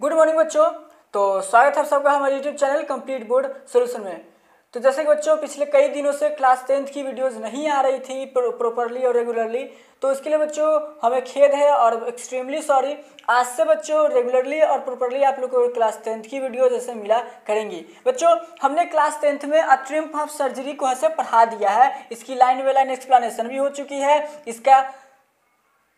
Good morning बच्चों। तो स्वागत है आप सबका हमारे YouTube channel complete board solution में। तो जैसे कि बच्चों पिछले कई दिनों से क्लास 10th की वीडियोस नहीं आ रही थी प्रॉपरली और रेगुलरली, तो इसके लिए बच्चों हमें खेद है और एक्सट्रीमली सॉरी। आज से बच्चों रेगुलरली और प्रॉपरली आप लोग को क्लास 10th की वीडियो जैसे मिला करेंगी। बच्चों हमने क्लास 10th में अ ट्रिम्फ ऑफ सर्जरी को ऐसे पढ़ा दिया है, इसकी लाइन बाय लाइन एक्सप्लेनेशन भी हो चुकी है, इसका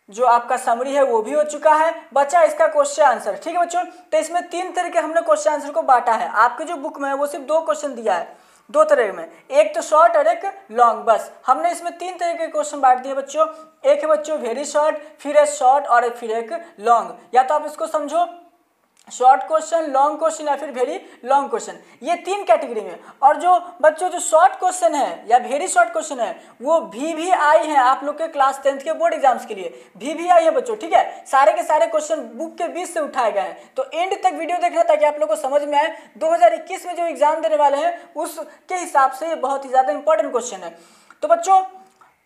जो आपका समरी है वो भी हो चुका है, बचा इसका क्वेश्चन आंसर। ठीक है बच्चों, तो इसमें तीन तरह के हमने क्वेश्चन आंसर को बांटा है। आपके जो बुक में है वो सिर्फ दो क्वेश्चन दिया है, दो तरह में, एक तो शॉर्ट और एक लॉन्ग। बस हमने इसमें तीन तरह के क्वेश्चन बांट दिए बच्चों। एक है बच्चों वेरी शॉर्ट, फिर है शॉर्ट और फिर एक लॉन्ग। या तो आप इसको समझो शॉर्ट क्वेश्चन, लॉन्ग क्वेश्चन या फिर वेरी लॉन्ग क्वेश्चन, ये तीन कैटेगरी में। और जो बच्चों जो शॉर्ट क्वेश्चन है या वेरी शॉर्ट क्वेश्चन है वो VVI है आप लोग के क्लास 10th के बोर्ड एग्जाम्स के लिए। VVI है बच्चों, ठीक है। सारे के सारे क्वेश्चन बुक के बीच से उठाए गए हैं, तो एंड तक वीडियो देखना ताकि आप लोग को समझ में आए 2021 में जो एग्जाम देने वाले हैं उसके हिसाब से ये बहुत ही ज्यादा इंपॉर्टेंट क्वेश्चन है। तो बच्चों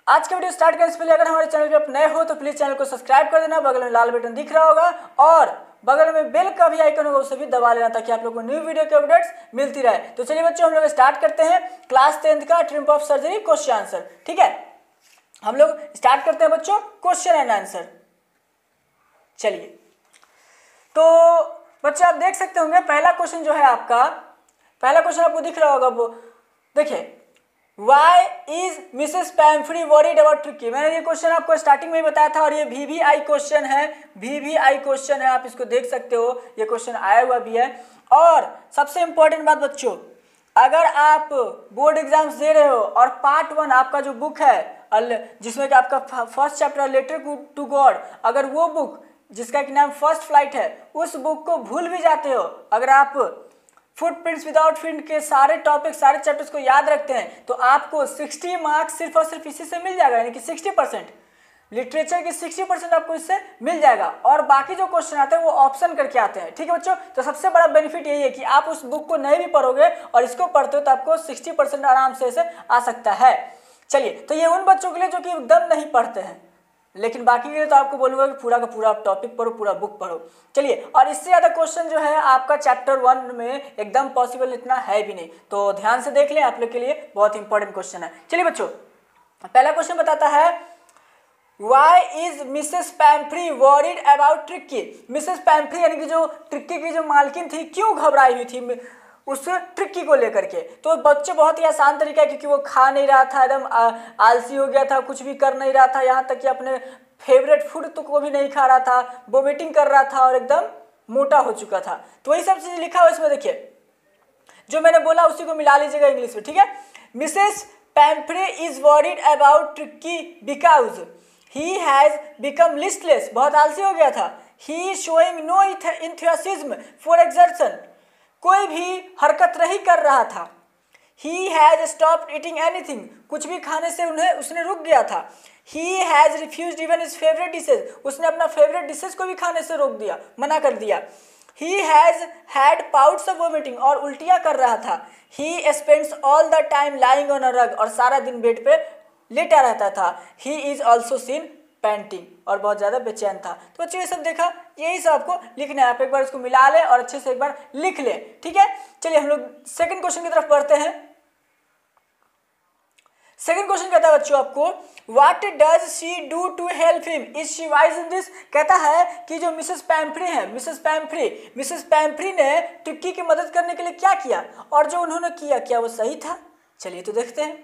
आज का वीडियो स्टार्ट करने से पहले अगर हमारे चैनल पे आप नए हो तो प्लीज चैनल को सब्सक्राइब कर देना, बगल में लाल बटन दिख रहा होगा और बगल में बेल का भी आइकन होगा उसे भी दबा लेना ताकि आप लोगों को न्यू वीडियो के अपडेट्स मिलती रहे। तो चलिए बच्चों हम लोग स्टार्ट करते हैं क्लास 10th का triumph of surgery question answer. ठीक है, हम लोग स्टार्ट करते हैं बच्चों क्वेश्चन एंड आंसर। चलिए तो बच्चे आप देख सकते होंगे पहला क्वेश्चन जो है आपका, पहला क्वेश्चन आपको दिख रहा होगा, वो देखिए Why is Mrs. Pamphry worried about Tricky? मैंने ये क्वेश्चन आपको स्टार्टिंग में ही बताया था और ये VVI क्वेश्चन है, VVI क्वेश्चन है, आप इसको देख सकते हो, ये क्वेश्चन आया हुआ भी है। और सबसे इंपॉर्टेंट बात बच्चों, अगर आप बोर्ड एग्जाम्स दे रहे हो और पार्ट 1 आपका जो बुक है जिसमें कि आपका first chapter letter to God, अगर वो बुक जिसका कि नाम फर्स्ट फ्लाइट है उस बुक को भूल भी जाते हो, अगर आप फुटप्रिंट्स विदाउट फिंट के सारे टॉपिक सारे चैप्टर्स को याद रखते हैं तो आपको 60 मार्क्स सिर्फ और सिर्फ इसी से मिल जाएगा, यानी कि 60%। लिटरेचर की 60% आपको इससे मिल जाएगा और बाकी जो क्वेश्चन आते हैं वो ऑप्शन करके आते हैं। ठीक है बच्चों, तो सबसे बड़ा बेनिफिट यही है कि आप उस बुक को नहीं भी पढ़ोगे और इसको पढ़ते हो तो आपको 60% आराम से इसे आ सकता है। चलिए, तो ये उन बच्चों के लिए जो कि एकदम नहीं पढ़ते हैं, लेकिन बाकी के लिए तो आपको बोलूंगा कि पूरा का पूरा टॉपिक पढ़ो, पूरा बुक पढ़ो। चलिए, और इससे ज़्यादा क्वेश्चन जो है आपका चैप्टर 1 में एकदम पॉसिबल इतना है भी नहीं, तो ध्यान से देख लें, आप लोग के लिए बहुत इंपॉर्टेंट क्वेश्चन है। चलिए बच्चों, पहला क्वेश्चन बताता है Why is Mrs. Pamphry worried about Tricky? Mrs Pomfrey यानी कि जो ट्रिक्की की जो मालकिन थी क्यों घबराई हुई थी उस ट्रिक्की को लेकर के? तो बच्चे बहुत ही आसान तरीका है, क्योंकि वो खा नहीं रहा था, एकदम आलसी हो गया था, कुछ भी कर नहीं रहा था, यहाँ तक कि अपने फेवरेट फूड तो को भी नहीं खा रहा था, वोमिटिंग कर रहा था और एकदम मोटा हो चुका था। तो वही सब चीज़ लिखा हुआ इसमें, देखिए जो मैंने बोला उसी को मिला लीजिएगा इंग्लिश में। ठीक है, Mrs Pumphrey is worried about Tricki because he has become listless, बहुत आलसी हो गया था। He is showing no enthusiasm for exertion, कोई भी हरकत नहीं कर रहा था। He has stopped eating anything, कुछ भी खाने से उसने रुक गया था। He has refused even his favourite dishes, उसने अपना फेवरेट डिशेज को भी खाने से रोक दिया, मना कर दिया। He has had bouts of vomiting, और उल्टियाँ कर रहा था। He spends all the time lying on a rug, और सारा दिन बेड पे लेटा रहता था। He is also seen panting, और बहुत ज़्यादा बेचैन था। तो बच्चों ये सब देखा, यही सब आपको लिखना है, आप एक बार इसको मिला लें और अच्छे से एक बार लिख लें। ठीक है, चलिए हम लोग सेकंड क्वेश्चन की तरफ बढ़ते हैं। सेकंड क्वेश्चन कहता है बच्चों आपको, what does she do to help him, is she wise in this? कहता है कि जो मिसेस पैम्फ्री है, मिसेस पैम्फ्री ने ट्रिक्की की मदद करने के लिए क्या किया, और जो उन्होंने किया क्या वो सही था? चलिए तो देखते हैं।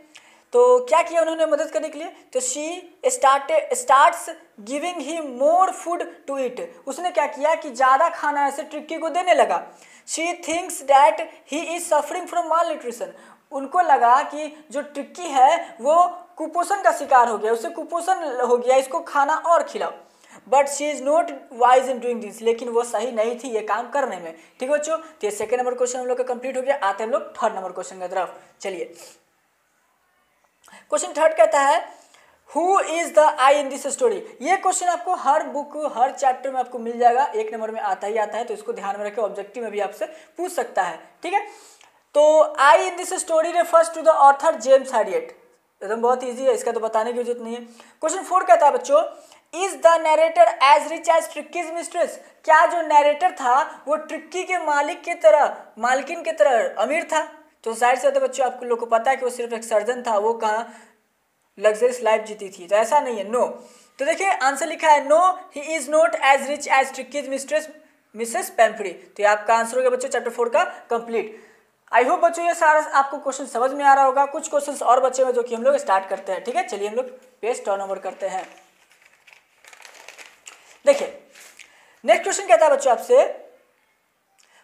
तो क्या किया उन्होंने मदद करने के लिए? तो she starts giving he more food to eat, उसने क्या किया कि ज़्यादा खाना ऐसे ट्रिक्की को देने लगा। She thinks that he is suffering from mall nutrition, उनको लगा कि जो ट्रिक्की है वो कुपोषण का शिकार हो गया, उसे कुपोषण हो गया, इसको खाना और खिलाओ। But she is not wise in doing this, लेकिन वो सही नहीं थी ये काम करने में। ठीक है बच्चों, तो ये सेकेंड नंबर क्वेश्चन हम लोग का कंप्लीट हो गया। आते हैं हम लोग थर्ड नंबर क्वेश्चन की तरफ। चलिए, क्वेश्चन थर्ड कहता है who is the I in this story. ये क्वेश्चन आपको हर बुक हर चैप्टर में आपको मिल जाएगा, एक नंबर में आता ही आता है, तो इसको ध्यान में रखें, ऑब्जेक्टिव में भी आपसे पूछ सकता है। ठीक है, तो I in this story refers to the author James Herriot, एकदम बहुत इजी है, इसका तो बताने की जरूरत नहीं है। क्वेश्चन 4 कहता है बच्चों, is the narrator as rich as Tricki's mistress, क्या जो नरेटर था वो ट्रिक्की के मालिक की तरह, मालकिन की तरह अमीर था? तो जाहिर सी बात है बच्चों, आपको लोग को पता है कि वो सिर्फ एक सर्जन था, वो कहाँ लग्जरियस लाइफ जीती थी, तो ऐसा नहीं है, नो। तो देखिए आंसर लिखा है no, he is not as rich as Tricki's mistress Mrs Pumphrey. तो ये आपका आंसर हो गया बच्चों चैप्टर 4 का कंप्लीट। आई होप बच्चों ये सारा आपको क्वेश्चन समझ में आ रहा होगा। कुछ क्वेश्चंस और बचे हुए जो कि हम लोग स्टार्ट करते हैं, ठीक है। चलिए हम लोग पेज टर्न ओवर करते हैं। देखिए नेक्स्ट क्वेश्चन कहता है बच्चों आपसे,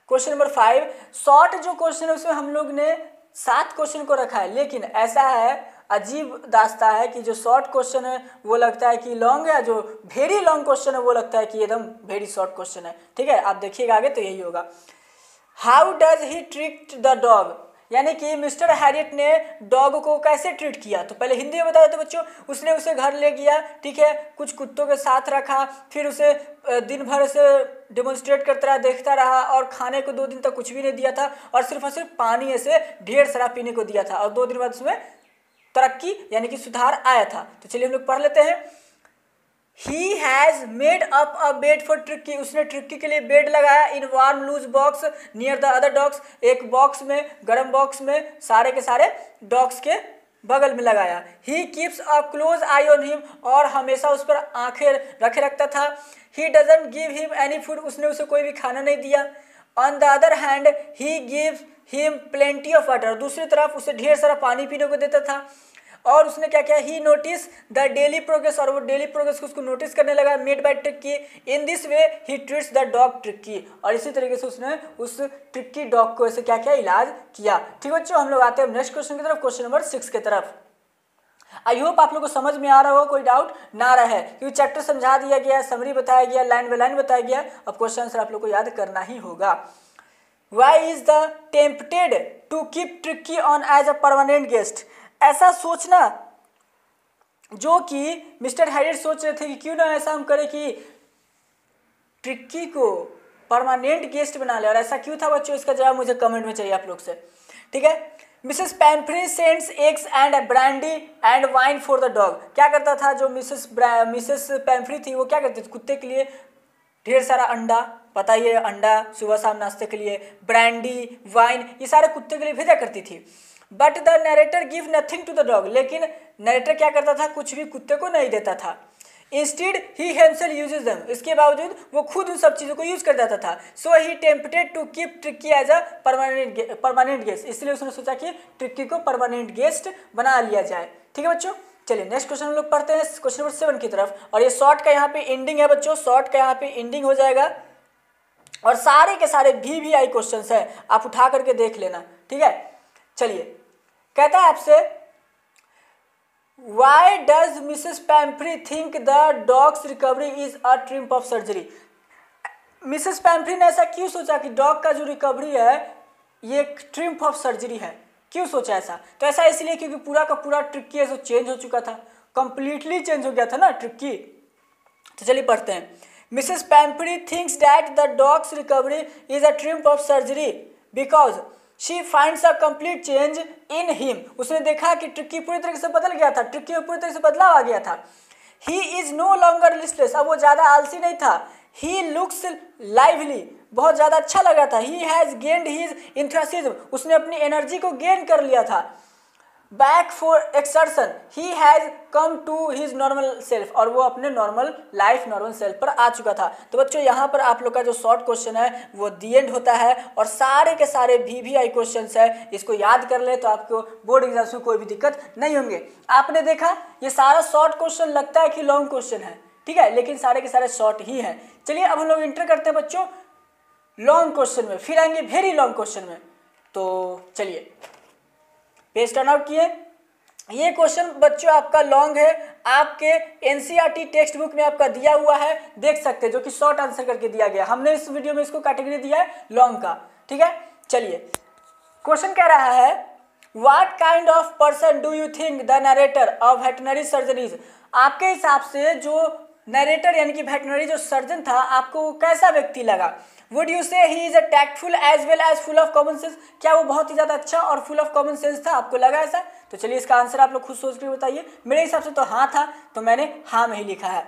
क्वेश्चन नंबर 5, शॉर्ट जो क्वेश्चन है उसमें हम लोग ने 7 क्वेश्चन को रखा है, लेकिन ऐसा है अजीब दास्ता है कि जो शॉर्ट क्वेश्चन है वो लगता है कि लॉन्ग है, जो वेरी लॉन्ग क्वेश्चन है वो लगता है कि एकदम वेरी शॉर्ट क्वेश्चन है, ठीक है। आप देखिएगा आगे तो यही होगा। How does he treat the dog, यानी कि मिस्टर हैरियट ने डॉग को कैसे ट्रीट किया। तो पहले हिंदी में बताया था बच्चों, उसने उसे घर ले गया, ठीक है, कुछ कुत्तों के साथ रखा, फिर उसे दिन भर उसे डेमोन्स्ट्रेट करता रहा, देखता रहा, और खाने को 2 दिन तक कुछ भी नहीं दिया था, और सिर्फ पानी ऐसे ढेर सारा पीने को दिया था, और 2 दिन बाद उसमें तरक्की यानी कि सुधार आया था। तो चलिए हम लोग पढ़ लेते हैं। He has made up a bed for Tricky, उसने ट्रिक्की के लिए बेड लगाया, in warm loose box near the other dogs, एक बॉक्स में, गर्म बॉक्स में सारे के सारे डॉग्स के बगल में लगाया। He keeps a close eye on him, और हमेशा उस पर आंखें रखे रखता था। He doesn't give him any food, उसने उसे कोई भी खाना नहीं दिया। On the other hand, he gives him plenty of water, दूसरी तरफ उसे ढेर सारा पानी पीने को देता था। और उसने क्या किया, ही नोटिस द डेली प्रोग्रेस, और वो डेली प्रोग्रेस को उसको नोटिस करने लगा, made by tricky, in this way he treats the dog tricky, और इसी तरीके से उसने उस ट्रिक्की डॉग को ऐसे क्या किया, इलाज किया। ठीक है बच्चों, हम लोग आते हैं नेक्स्ट क्वेश्चन की तरफ, क्वेश्चन नंबर 6 की तरफ। आई होप आप लोग को समझ में आ रहा हो, कोई डाउट ना रहे, क्योंकि चैप्टर समझा दिया गया, समरी बताया गया, लाइन बाय लाइन बताया गया, अब क्वेश्चन आंसर आप लोग को याद करना ही होगा। Why is the tempted to keep Tricki on as a permanent guest, ऐसा सोचना जो कि मिस्टर हैरियट सोच रहे थे कि क्यों ना ऐसा हम करें कि ट्रिक्की को परमानेंट गेस्ट बना ले, और ऐसा क्यों था बच्चों, इसका जवाब मुझे कमेंट में चाहिए आप लोग से, ठीक है। Mrs Pomfrey sends eggs and brandy and wine for the dog, क्या करता था जो मिसेस पैम्फ्री थी, वो क्या करती थी, कुत्ते के लिए ढेर सारा अंडा, पता ही है अंडा सुबह शाम नाश्ते के लिए, ब्रांडी, वाइन, ये सारे कुत्ते के लिए भेजा करती थी। But the narrator give nothing to the dog, लेकिन नरेटर क्या करता था, कुछ भी कुत्ते को नहीं देता था। Instead he himself uses them, इसके बावजूद वो खुद उन सब चीज़ों को यूज कर देता था। So he tempted to keep Tricki as a permanent guest, इसलिए उसने सोचा कि ट्रिक्की को परमानेंट गेस्ट बना लिया जाए। ठीक है बच्चों, चलिए नेक्स्ट क्वेश्चन हम लोग पढ़ते हैं, क्वेश्चन नंबर 7 की तरफ, और ये शॉर्ट का यहाँ पे एंडिंग है बच्चों, शॉर्ट का यहाँ पे एंडिंग हो जाएगा, और सारे के सारे VVI क्वेश्चंस है, आप उठा करके देख लेना, ठीक है। चलिए कहता है आपसे, why does Mrs Pomfrey think the dogs recovery is a triumph of surgery, Mrs Pumphrey ने ऐसा क्यों सोचा कि डॉग का जो रिकवरी है ये एक ट्रिम्प ऑफ सर्जरी है, क्यों सोचा ऐसा? तो ऐसा इसलिए क्योंकि पूरा का पूरा ट्रिक्की है जो चेंज हो चुका था, कंप्लीटली चेंज हो गया था ना ट्रिक्की। तो चलिए पढ़ते हैं। Mrs Pomfrey thinks that the dogs recovery is a triumph of surgery because she finds a complete change in him, उसने देखा कि ट्रिक्की पूरी तरीके से बदल गया था, ट्रिक्की में पूरी तरह से बदलाव आ गया था। He is no longer listless, अब वो ज़्यादा आलसी नहीं था। ही लुक्स लाइवली, बहुत ज़्यादा अच्छा लगा था। He has gained his enthusiasm, उसने अपनी एनर्जी को गेन कर लिया था। Back for exertion, he has come to his normal self, और वो अपने नॉर्मल लाइफ नॉर्मल सेल्फ पर आ चुका था। तो बच्चों यहाँ पर आप लोग का जो शॉर्ट क्वेश्चन है वो दी एंड होता है, और सारे के सारे VVI क्वेश्चंस है, इसको याद कर ले तो आपको बोर्ड एग्जाम्स में कोई भी दिक्कत नहीं होंगे। आपने देखा ये सारा शॉर्ट क्वेश्चन लगता है कि लॉन्ग क्वेश्चन है, ठीक है, लेकिन सारे के सारे शॉर्ट ही हैं। चलिए अब हम लोग इंटर करते हैं बच्चों लॉन्ग क्वेश्चन में, फिर आएंगे वेरी लॉन्ग क्वेश्चन में। तो चलिए पेज टर्न आउट किए। ये क्वेश्चन बच्चों आपका लॉन्ग है, आपके NCERT टेक्स्ट बुक में आपका दिया हुआ है, देख सकते हैं, जो कि शॉर्ट आंसर करके दिया गया। हमने इस वीडियो में इसको कैटेगरी दिया है लॉन्ग का, ठीक है। चलिए क्वेश्चन कह रहा है, what kind of person do you think the narrator of veterinary surgeries, आपके हिसाब से जो नरेटर यानी कि वेटनरी जो सर्जन था, आपको कैसा व्यक्ति लगा? Would you say he is a tactful as well as full of common sense, क्या वो बहुत ही ज़्यादा अच्छा और फुल ऑफ कॉमन सेंस था, आपको लगा ऐसा? तो चलिए इसका आंसर आप लोग खुद सोच कर बताइए। मेरे हिसाब से तो हाँ था, तो मैंने हाँ में ही लिखा है।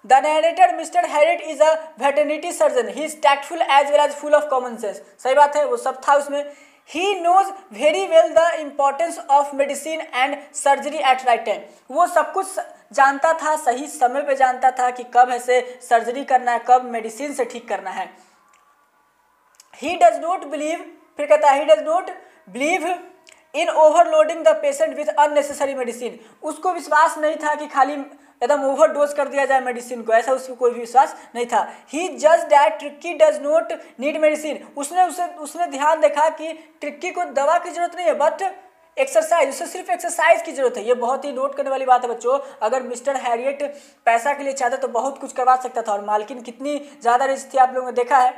The narrator Mr Herriot is a veterinary surgeon, he is tactful as well as full of common sense. सही बात है, वो सब था उसमें। He knows very well the importance of medicine and surgery at right time, वो सब कुछ जानता था, सही समय पे जानता था कि कब ऐसे सर्जरी करना है, कब मेडिसिन से ठीक करना है। ही डज नॉट बिलीव, फिर कहता है he does not believe in overloading the patient with unnecessary medicine, उसको विश्वास नहीं था कि खाली एकदम ओवरडोज कर दिया जाए मेडिसिन को, ऐसा उसको कोई भी विश्वास नहीं था। ही जज that tricky does not need medicine, उसने ध्यान देखा कि ट्रिक्की को दवा की जरूरत नहीं है बट एक्सरसाइज, उसे सिर्फ एक्सरसाइज की जरूरत है। ये बहुत ही नोट करने वाली बात है बच्चों। अगर मिस्टर हैरियट पैसा के लिए चाहता तो बहुत कुछ करवा सकता था, और मालकिन कितनी ज़्यादा रिच थी आप लोगों ने देखा है।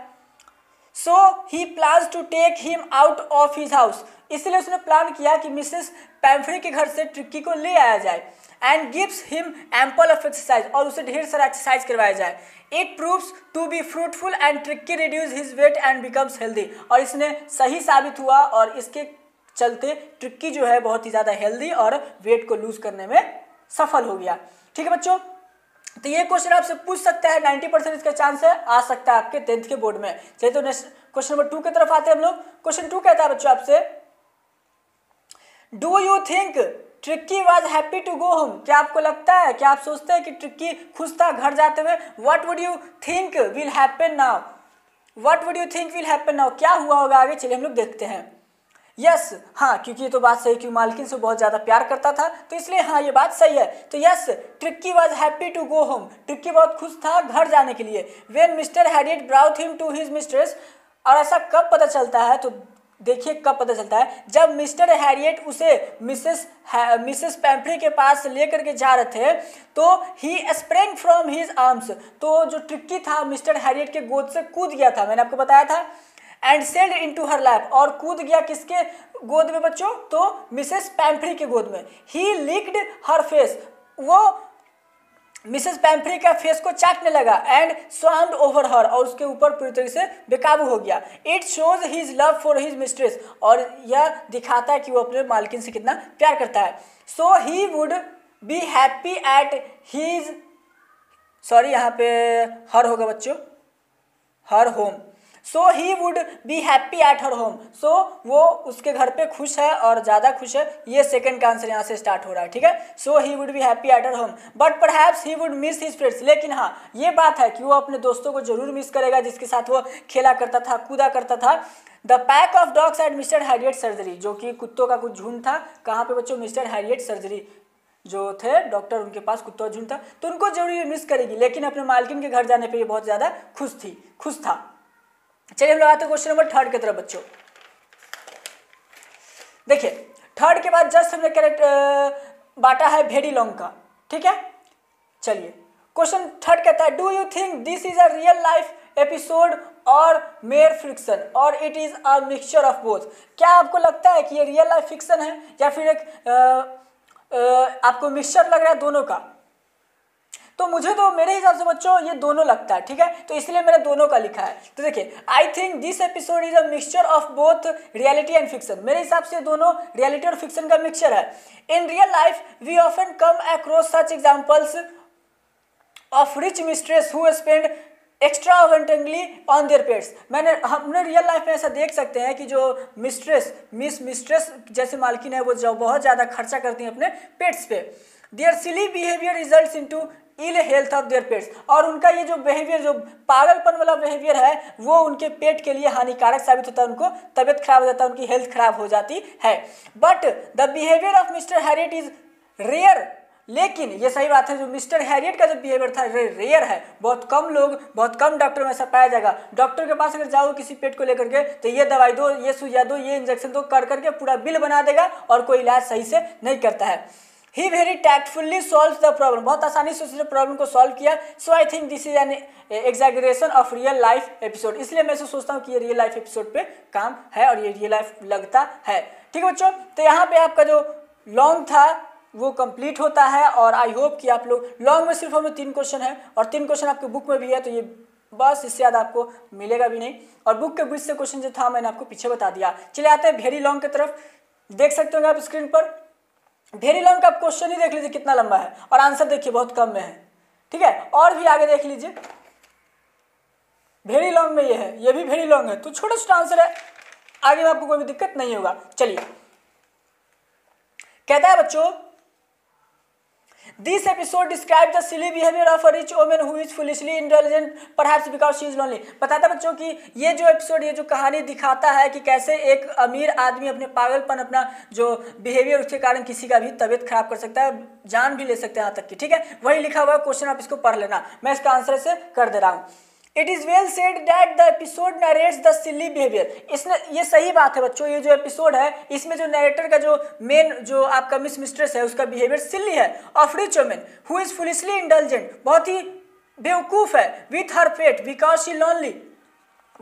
So he plans to take him out of his house, इसलिए उसने प्लान किया कि मिसेस पैम्फ्री के घर से ट्रिक्की को ले आया जाए। And gives him ample of exercise, और उसे ढेर सारा एक्सरसाइज करवाया जाए। It proves to be fruitful and Tricki reduce his weight and becomes healthy, और इसने सही साबित हुआ और इसके चलते ट्रिक्की जो है बहुत ही ज़्यादा हेल्दी और वेट को लूज करने में सफल हो गया। ठीक है बच्चों, तो ये क्वेश्चन आपसे पूछ सकता है, 90% इसका चांस है आ सकता है आपके 10th के बोर्ड में। चलिए तो नेक्स्ट क्वेश्चन नंबर 2 की तरफ आते हैं हम लोग। क्वेश्चन 2 कहता है बच्चों आपसे, do you think Tricki was happy to go home, क्या आपको लगता है, क्या आप सोचते हैं कि ट्रिक्की खुश था घर जाते हुए? What would you think will happen now, what would you think will happen now, क्या हुआ होगा आगे, चलिए हम लोग देखते हैं। यस, हाँ, क्योंकि ये तो बात सही, क्योंकि मालकिन से बहुत ज़्यादा प्यार करता था तो इसलिए हाँ ये बात सही है। तो yes, Tricki was happy to go home, Tricki बहुत खुश था घर जाने के लिए। When Mr Herriot brought him to his mistress, और ऐसा कब पता चलता है, तो देखिए कब पता चलता है, जब मिस्टर हैरियट उसे मिसेस पैम्फ्री के पास लेकर के जा रहे थे तो ही स्प्रिंग फ्रॉम हिज आर्म्स, तो जो ट्रिक्की था मिस्टर हैरियट के गोद से कूद गया था, मैंने आपको बताया था। And sailed into her lap, और कूद गया किसके गोद में बच्चों, तो मिसेस पैम्फ्री के गोद में। ही लिक्ड हर फेस, वो मिसेस पैम्फ्री का फेस को चाटने लगा। एंड स्वाम्ड ओवर हर, और उसके ऊपर पूरी तरीके से बेकाबू हो गया। It shows his love for his mistress, और यह दिखाता है कि वो अपने मालकिन से कितना प्यार करता है। So he would be happy at his, sorry यहाँ पे हर होगा बच्चों, her home. So he would be happy at her home, so वो उसके घर पे खुश है और ज़्यादा खुश है, ये सेकंड का आंसर यहाँ से स्टार्ट हो रहा है। ठीक है, so he would be happy at her home but perhaps he would miss his friends, लेकिन हाँ ये बात है कि वो अपने दोस्तों को जरूर मिस करेगा जिसके साथ वो खेला करता था, कूदा करता था। The pack of dogs at Mr Herriot surgery, जो कि कुत्तों का कुछ झुंड था, कहाँ पे बच्चों, मिस्टर हैरियट सर्जरी जो थे डॉक्टर, उनके पास कुत्तों का झुंड था, तो उनको जरूर मिस करेगी, लेकिन अपने मालकिन के घर जाने पर ये बहुत ज़्यादा खुश था। चलिए हम लोग आते हैं क्वेश्चन नंबर 3 की तरफ बच्चों। देखिए 3 के बाद जस्ट हमने कैरेक्टर बांटा है वेरी लॉन्ग का, ठीक है। चलिए क्वेश्चन 3 कहता है, do you think this is a real life episode और मेयर फिक्शन और it is a mixture of both, क्या आपको लगता है कि ये रियल लाइफ फिक्शन है या फिर एक आपको मिक्सचर लग रहा है दोनों का? तो मुझे तो मेरे हिसाब से बच्चों ये दोनों लगता है, ठीक है, तो इसलिए मैंने दोनों का लिखा है। तो देखिए, आई think this episode is a mixture of both reality and fiction, मेरे हिसाब से दोनों रियलिटी और फिक्शन का मिक्सचर है। In real life we often come across such examples of rich mistress who spend extravagantly on their pets, हमने real life में ऐसा देख सकते हैं कि जो मिस्ट्रेस जैसे मालकिन है वो जो बहुत ज़्यादा खर्चा करती हैं अपने पेट्स पे। Their silly behaviour results into ill health of their pets, और उनका ये जो बिहेवियर, जो पागलपन वाला बिहेवियर है, वो उनके पेट के लिए हानिकारक साबित होता है, उनको तबियत खराब हो जाता है, उनकी हेल्थ खराब हो जाती है। But the behaviour of Mr Herriot is rare, लेकिन ये सही बात है, जो मिस्टर हैरियट का जो बिहेवियर था रेयर है, बहुत कम डॉक्टर में ऐसा पाया जाएगा। डॉक्टर के पास अगर जाओ किसी पेट को लेकर के तो ये दवाई दो, ये सुइया दो, ये इंजेक्शन दो, कर करके पूरा बिल बना देगा और कोई इलाज सही से नहीं करता है। He very tactfully solve the problem, बहुत आसानी से उसने प्रॉब्लम को सॉल्व किया। So I think this is an exaggeration of real life episode, इसलिए मैं ऐसे सोचता हूँ कि ये रियल लाइफ एपिसोड पे काम है और ये रियल लाइफ लगता है। ठीक है बच्चों, तो यहाँ पे आपका जो लॉन्ग था वो कंप्लीट होता है, और आई होप कि आप लोग, लॉन्ग में सिर्फ हमें 3 क्वेश्चन है और 3 क्वेश्चन आपके बुक में भी है, तो ये बस इससे ज़्यादा आपको मिलेगा भी नहीं, और बुक के बीच से क्वेश्चन जो था मैंने आपको पीछे बता दिया। चलिए आते हैं वेरी लॉन्ग की तरफ, देख सकते होंगे आप स्क्रीन पर। वेरी लॉन्ग का क्वेश्चन ही देख लीजिए कितना लंबा है, और आंसर देखिए बहुत कम में है। ठीक है, और भी आगे देख लीजिए, वेरी लॉन्ग में ये है, ये भी वेरी लॉन्ग है, तो छोटा छोटा आंसर है, आगे में आपको कोई भी दिक्कत नहीं होगा। चलिए, कहता है बच्चों, this episode describe the silly behaviour of a rich woman who is foolishly intelligent perhaps because she is lonely. बताता है बच्चों कि ये जो एपिसोड, ये जो कहानी दिखाता है कि कैसे एक अमीर आदमी अपने पागलपन, अपना जो बिहेवियर, उसके कारण किसी का भी तबीयत खराब कर सकता है, जान भी ले सकते हैं यहाँ तक कि, ठीक है, वही लिखा हुआ क्वेश्चन, आप इसको पढ़ लेना, मैं इसका आंसर से कर दे रहा हूँ। It is well said that the episode narrates the silly behaviour. इसने, ये सही बात है बच्चों, ये जो एपिसोड है इसमें जो नरेटर का जो मेन जो आपका मिस मिस्ट्रेस है उसका बिहेवियर सिली है, of rich woman who is foolishly indulgent, बहुत ही बेवकूफ़ है, with her pet because she lonely,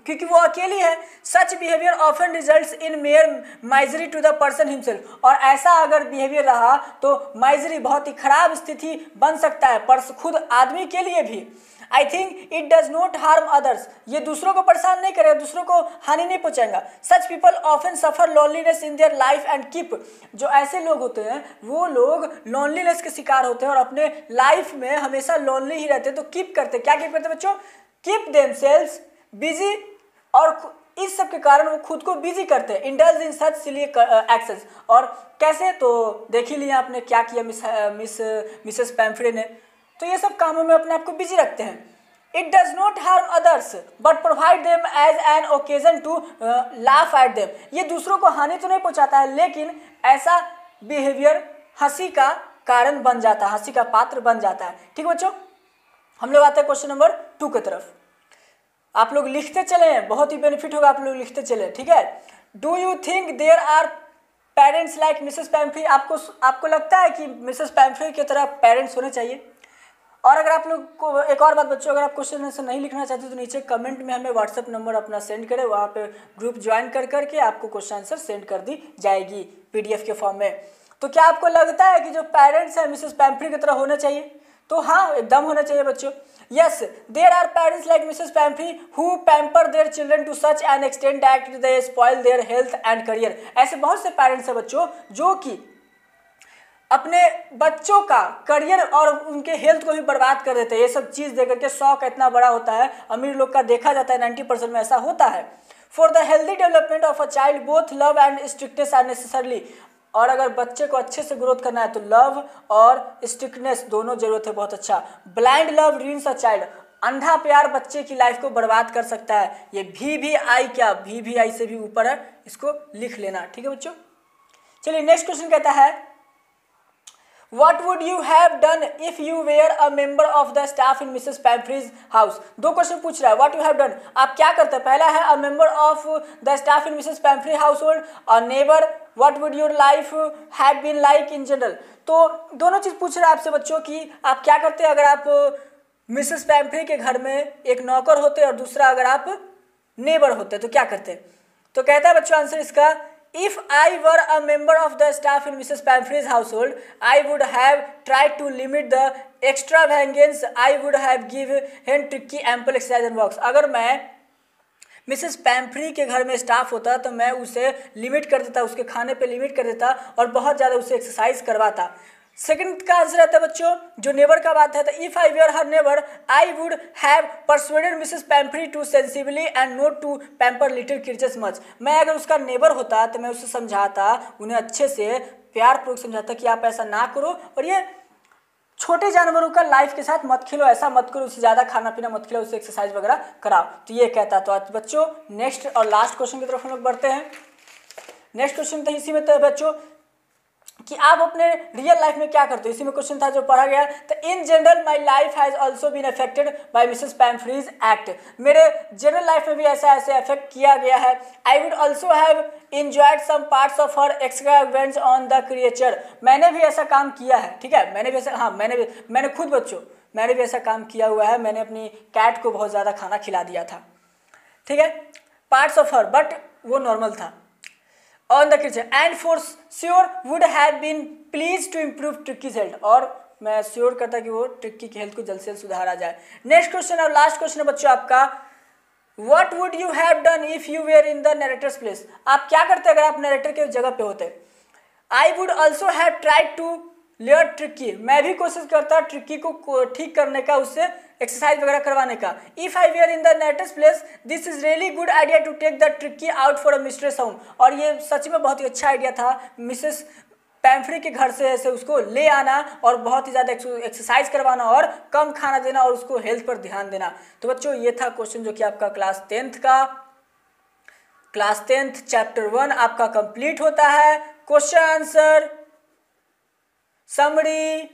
क्योंकि वो अकेली है। Such behaviour often results in mere misery to the person himself, और ऐसा अगर बिहेवियर रहा तो माइजरी, बहुत ही खराब स्थिति बन सकता है खुद आदमी के लिए भी। I think it does not harm others, ये दूसरों को परेशान नहीं करेगा, दूसरों को हानि नहीं पहुंचाएगा। Such people often suffer loneliness in their life and keep, जो ऐसे लोग होते हैं वो लोग लोनलीनेस के शिकार होते हैं और अपने लाइफ में हमेशा लोनली ही रहते हैं, तो कीप करते, क्या कीप करते बच्चों, कीप देमसेल्व्स बिजी, और इस सब के कारण वो खुद को बिजी करते हैं, indulge in such silly actions. और कैसे, तो देख ही लिया आपने क्या किया मिसेस पैम्फ्रे ने, तो ये सब कामों में अपने आप को बिजी रखते हैं। It does not harm others but provide them as an occasion to laugh at them, ये दूसरों को हानि तो नहीं पहुंचाता है, लेकिन ऐसा बिहेवियर हंसी का कारण बन जाता है, हंसी का पात्र बन जाता है। ठीक बच्चों, हम लोग आते हैं क्वेश्चन नंबर 2 की तरफ। आप लोग लिखते चले, बहुत ही बेनिफिट होगा, आप लोग लिखते चले, ठीक है। Do you think there are parents like Mrs Pumphrey, आपको लगता है कि मिसेस पैम्फ्रे की तरह पेरेंट्स होने चाहिए? और अगर आप लोग को एक और बात बच्चों, अगर आप क्वेश्चन आंसर नहीं लिखना चाहते तो नीचे कमेंट में हमें व्हाट्सएप नंबर अपना सेंड करें, वहाँ पे ग्रुप ज्वाइन कर करके आपको क्वेश्चन आंसर सेंड कर दी जाएगी PDF के फॉर्म में। तो क्या आपको लगता है कि जो पेरेंट्स हैं मिसेस पैम्फ्रे की तरह होना चाहिए? तो हाँ, एकदम होना चाहिए बच्चों। Yes, there are parents like Mrs Pumphrey who pamper their children to such an extent that they spoil their health and career. ऐसे बहुत से पेरेंट्स हैं बच्चों जो कि अपने बच्चों का करियर और उनके हेल्थ को भी बर्बाद कर देते हैं, ये सब चीज़ देकर के। शौक इतना बड़ा होता है अमीर लोग का, देखा जाता है 90% में ऐसा होता है। For the healthy development of a child both love and strictness are necessarily, और अगर बच्चे को अच्छे से ग्रोथ करना है तो लव और स्ट्रिक्टनेस दोनों जरूरत है, बहुत अच्छा। Blind love ruins a child, अंधा प्यार बच्चे की लाइफ को बर्बाद कर सकता है। ये VVI, क्या VVI से भी ऊपर है, इसको लिख लेना, ठीक है बच्चों। चलिए नेक्स्ट क्वेश्चन कहता है, What would you have done if you were a member of the staff in Mrs. Pamphre's house? 2 question पूछ रहा है, What you have done, आप क्या करते हैं? पहला है a member of the staff in Mrs. Pamphre household, a neighbor, what would your life have been like in general? तो दोनों चीज़ पूछ रहा है आपसे बच्चों कि आप क्या करते हैं अगर आप मिसेस पैम्फ्रे के घर में एक नौकर होते और दूसरा अगर आप नेबर होते तो क्या करते? तो कहता है बच्चों आंसर इसका, If I were a member of the staff in Mrs. Pamphre's household, I would have tried to limit the extravagance. I would have given tricky ample exercise and walks. अगर मैं मिसेस पैम्फ्रे के घर में staff होता तो मैं उसे limit कर देता, उसके खाने पे लिमिट कर देता और बहुत ज़्यादा उसे एक्सरसाइज करवाता। सेकंड का आंसर आता है बच्चों, जो नेबर का बात है, तो if I were her neighbour I would have persuaded Mrs Pumphrey to sensibly and not to pamper little creatures much. मैं अगर उसका नेबर होता तो मैं उसे समझाता, उन्हें अच्छे से प्यारपूर्वक समझाता कि आप ऐसा ना करो और ये छोटे जानवरों का लाइफ के साथ मत खेलो, ऐसा मत करो, उससे ज़्यादा खाना पीना मत खिलाओ, उससे एक्सरसाइज वगैरह कराओ। तो ये कहता। तो आज बच्चों नेक्स्ट और लास्ट क्वेश्चन की तरफ हम लोग बढ़ते हैं। नेक्स्ट क्वेश्चन तो इसी में तो है बच्चों कि आप अपने रियल लाइफ में क्या करते हो, इसी में क्वेश्चन था जो पढ़ा गया। तो in general my life has also been affected by Mrs Pumphrey's act, मेरे जनरल लाइफ में भी ऐसा ऐसे अफेक्ट किया गया है। I would also have enjoyed some parts of her extravagance on the creature, मैंने भी ऐसा काम किया है, ठीक है, मैंने भी ऐसा, हाँ मैंने खुद बच्चों मैंने भी ऐसा काम किया हुआ है, मैंने अपनी कैट को बहुत ज़्यादा खाना खिला दिया था, ठीक है, पार्ट्स ऑफ हर, बट वो नॉर्मल था। On the creature and for sure would have been please to improve Tricki's health, और मैं श्योर करता कि वो ट्रिक्की की हेल्थ को जल्द से जल्द सुधारा जाए। नेक्स्ट क्वेश्चन और लास्ट क्वेश्चन है बच्चों आपका, What would you have done if you were in the narrator's place? आप क्या करते अगर आप नरेटर के जगह पे होते? I would also have tried to layer tricky, मैं भी कोशिश करता ट्रिकी को ठीक करने का, उससे एक्सरसाइज वगैरह करवाने का। If I were in the neatest place this is really good idea to take the Tricki out for a mystery sound. और ये सच में बहुत ही अच्छा आइडिया था मिसेस पैम्फ्री के घर से ऐसे उसको ले आना और बहुत ही ज़्यादा एक्सरसाइज करवाना और कम खाना देना और उसको हेल्थ पर ध्यान देना। तो बच्चों ये था क्वेश्चन जो कि आपका क्लास 10th चैप्टर 1 आपका कंप्लीट होता है। क्वेश्चन आंसर, समरी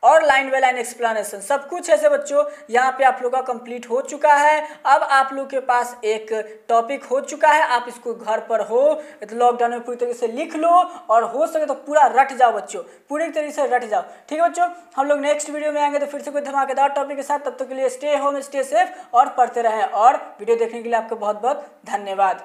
और लाइन बाय लाइन एक्सप्लेनेशन सब कुछ ऐसे बच्चों यहाँ पे आप लोग का कंप्लीट हो चुका है। अब आप लोग के पास एक टॉपिक हो चुका है, आप इसको घर पर हो लॉकडाउन में पूरी तरीके से लिख लो और हो सके तो पूरा रट जाओ बच्चों, पूरी तरीके से रट जाओ। ठीक है बच्चों, हम लोग नेक्स्ट वीडियो में आएंगे तो फिर से कोई धमाकेदार टॉपिक के साथ। तब तक के लिए स्टे होम, स्टे सेफ और पढ़ते रहें। और वीडियो देखने के लिए आपका बहुत बहुत धन्यवाद।